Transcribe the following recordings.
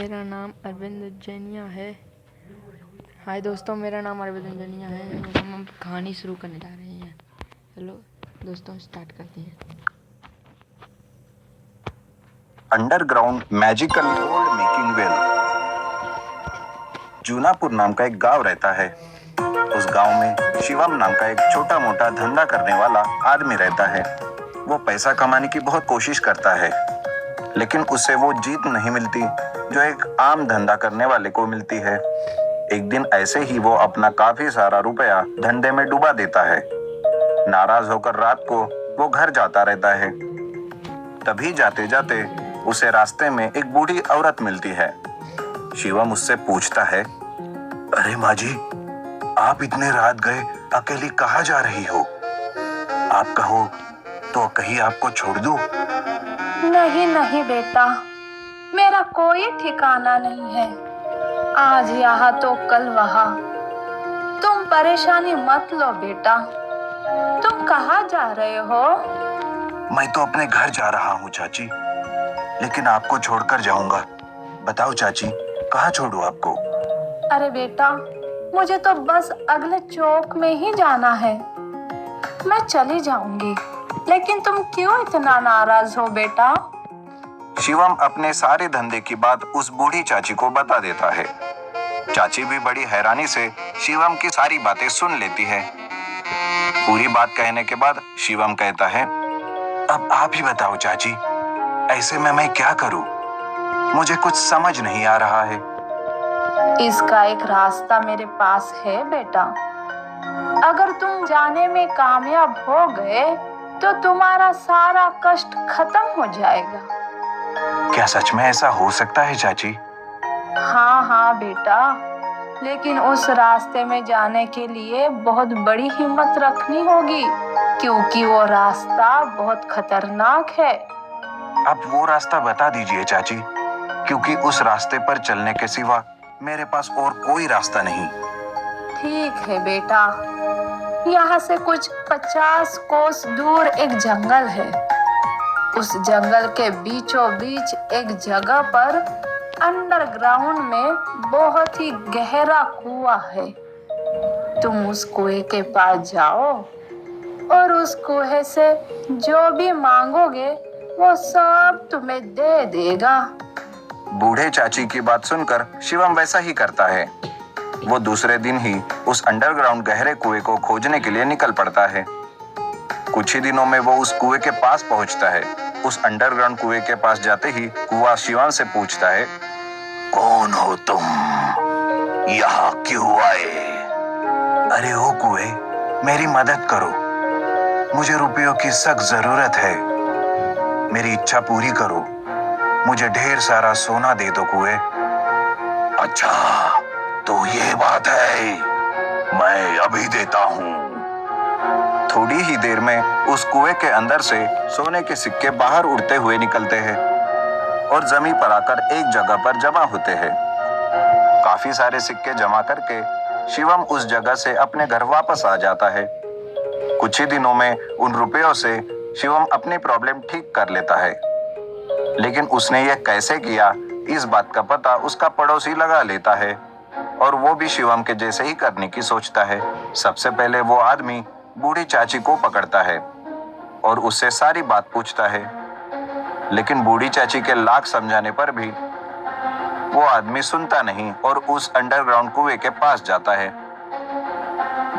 मेरा नाम अरविंद जैनिया है। हाय दोस्तों, मेरा नाम अरविंद जैनिया है। हम कहानी शुरू करने जा रहे हैं। हेलो दोस्तों, स्टार्ट करते हैं। Underground magical gold making well. Junapur नाम का एक गांव रहता है। उस गांव में शिवम नाम का एक छोटा मोटा धंधा करने वाला आदमी रहता है। वो पैसा कमाने की बहुत कोशिश करता है, लेकिन उससे वो जीत नहीं मिलती जो एक आम धंधा करने वाले को मिलती है। एक दिन ऐसे ही वो अपना काफी सारा रुपया धंधे में डुबा देता है। नाराज होकर रात को वो घर जाता रहता है। तभी जाते जाते उसे रास्ते में एक बूढ़ी औरत मिलती है। शिवम उससे पूछता है, अरे माँ जी, आप इतने रात गए अकेली कहाँ जा रही हो? आप कहो तो कहीं आपको छोड़ दूं? नहीं नहीं बेटा, मेरा कोई ठिकाना नहीं है। आज यहाँ तो कल वहाँ। तुम परेशानी मत लो बेटा। तुम कहाँ जा रहे हो? मैं तो अपने घर जा रहा हूँ चाची, लेकिन आपको छोड़कर जाऊंगा। बताओ चाची, कहाँ छोड़ूं आपको? अरे बेटा, मुझे तो बस अगले चौक में ही जाना है। मैं चली जाऊंगी, लेकिन तुम क्यों इतना नाराज हो बेटा? शिवम अपने सारे धंधे की बात उस बूढ़ी चाची को बता देता है। चाची भी बड़ी हैरानी से शिवम की सारी बातें सुन लेती है। पूरी बात कहने के बाद शिवम कहता है, अब आप ही बताओ चाची, ऐसे में मैं क्या करूं? मुझे कुछ समझ नहीं आ रहा है। इसका एक रास्ता मेरे पास है बेटा। अगर तुम जाने में कामयाब हो गए तो तुम्हारा सारा कष्ट खत्म हो जाएगा। क्या सच में ऐसा हो सकता है चाची? हाँ हाँ बेटा, लेकिन उस रास्ते में जाने के लिए बहुत बड़ी हिम्मत रखनी होगी, क्योंकि वो रास्ता बहुत खतरनाक है। अब वो रास्ता बता दीजिए चाची, क्योंकि उस रास्ते पर चलने के सिवा मेरे पास और कोई रास्ता नहीं। ठीक है बेटा, यहाँ से कुछ 50 कोस दूर एक जंगल है। उस जंगल के बीचों बीच एक जगह पर अंडरग्राउंड में बहुत ही गहरा कुआं है। तुम उस कुएं के पास जाओ और उस कुएं से जो भी मांगोगे वो सब तुम्हें दे देगा। बूढ़े चाची की बात सुनकर शिवम वैसा ही करता है। वो दूसरे दिन ही उस अंडरग्राउंड गहरे कुएं को खोजने के लिए निकल पड़ता है। कुछ ही दिनों में वो उस कुएं के पास पहुंचता है। उस अंडरग्राउंड कुएं के पास जाते ही कुआं शिवम से पूछता है, कौन हो तुम? यहाँ क्यों आए? अरे ओ कुएं, मेरी मदद करो। मुझे रुपयों की सख्त जरूरत है। मेरी इच्छा पूरी करो। मुझे ढेर सारा सोना दे दो कुएं। अच्छा, तो ये बात है, मैं अभी देता हूँ। थोड़ी ही देर में उस कुएं के अंदर से सोने के सिक्के बाहर उड़ते हुए निकलते हैं और जमीन पर आकर एक जगह पर जमा होते हैं। काफी सारे सिक्के जमा करके शिवम उस जगह से अपने घर वापस आ जाता है। कुछ ही दिनों में उन रुपयों से शिवम अपनी प्रॉब्लम ठीक कर लेता है, लेकिन उसने यह कैसे किया, इस बात का पता उसका पड़ोसी लगा लेता है और वो भी शिवम के जैसे ही करने की सोचता है। सबसे पहले वो आदमी बूढ़ी चाची को पकड़ता है और उससे सारी बात पूछता है, लेकिन बूढ़ी चाची के लाख समझाने पर भी वो आदमी सुनता नहीं और उस अंडरग्राउंड कुएं के पास जाता है।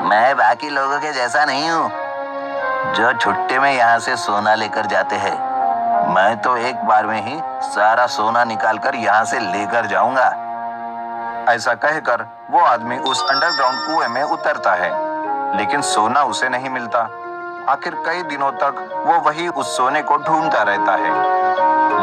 मैं बाकी लोगों के जैसा नहीं हूँ जो छुट्टे में यहाँ से सोना लेकर जाते हैं। मैं तो एक बार में ही सारा सोना निकालकर यहाँ से लेकर जाऊंगा। ऐसा कहकर वो आदमी उस अंडरग्राउंड कुएं में उतरता है, लेकिन सोना उसे नहीं मिलता। आखिर कई दिनों तक वो वही उस सोने को ढूंढता रहता है,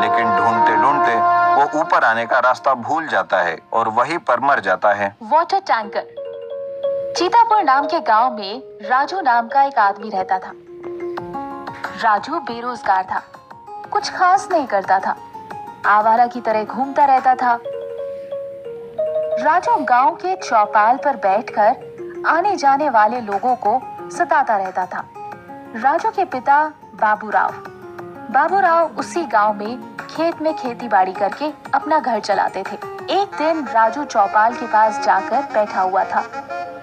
लेकिन ढूंढते ढूंढते वो ऊपर आने का रास्ता भूल जाता है और वहीं पर मर जाता है। Water tanker. चीतापुर नाम के गांव में राजू नाम का एक आदमी रहता था। राजू बेरोजगार था, कुछ खास नहीं करता था, आवारा की तरह घूमता रहता था। राजू गांव के चौपाल पर बैठकर आने जाने वाले लोगों को सताता रहता था। राजू के पिता बाबूराव उसी गांव में खेत में खेती बाड़ी करके अपना घर चलाते थे। एक दिन राजू चौपाल के पास जाकर बैठा हुआ था।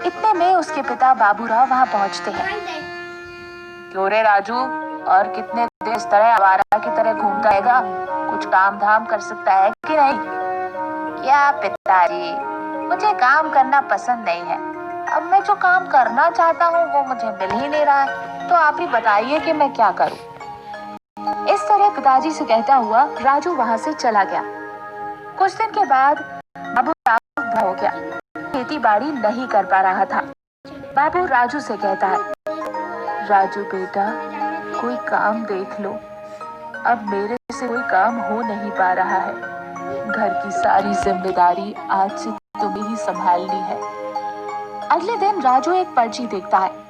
इतने में उसके पिता बाबूराव वहां पहुंचते हैं। क्यों रे राजू, और कितने दिन इस तरह आवारा की तरह घूमता रहेगा? कुछ काम धाम कर सकता है कि नहीं? क्या पिताजी, मुझे काम करना पसंद नहीं है। अब मैं जो काम करना चाहता हूँ वो मुझे मिल ही नहीं रहा है, तो आप ही बताइए कि मैं क्या करूँ। इस तरह पिताजी से कहता हुआ राजू वहां से चला गया। कुछ दिन के बाद बाबू राजू हो गया, खेती बाड़ी नहीं कर पा रहा था। बाबू राजू से कहता है, राजू बेटा, कोई काम देख लो, अब मेरे से कोई काम हो नहीं पा रहा है। घर की सारी जिम्मेदारी आज से तुम्हें ही संभालनी है। अगले दिन राजू एक पर्ची देखता है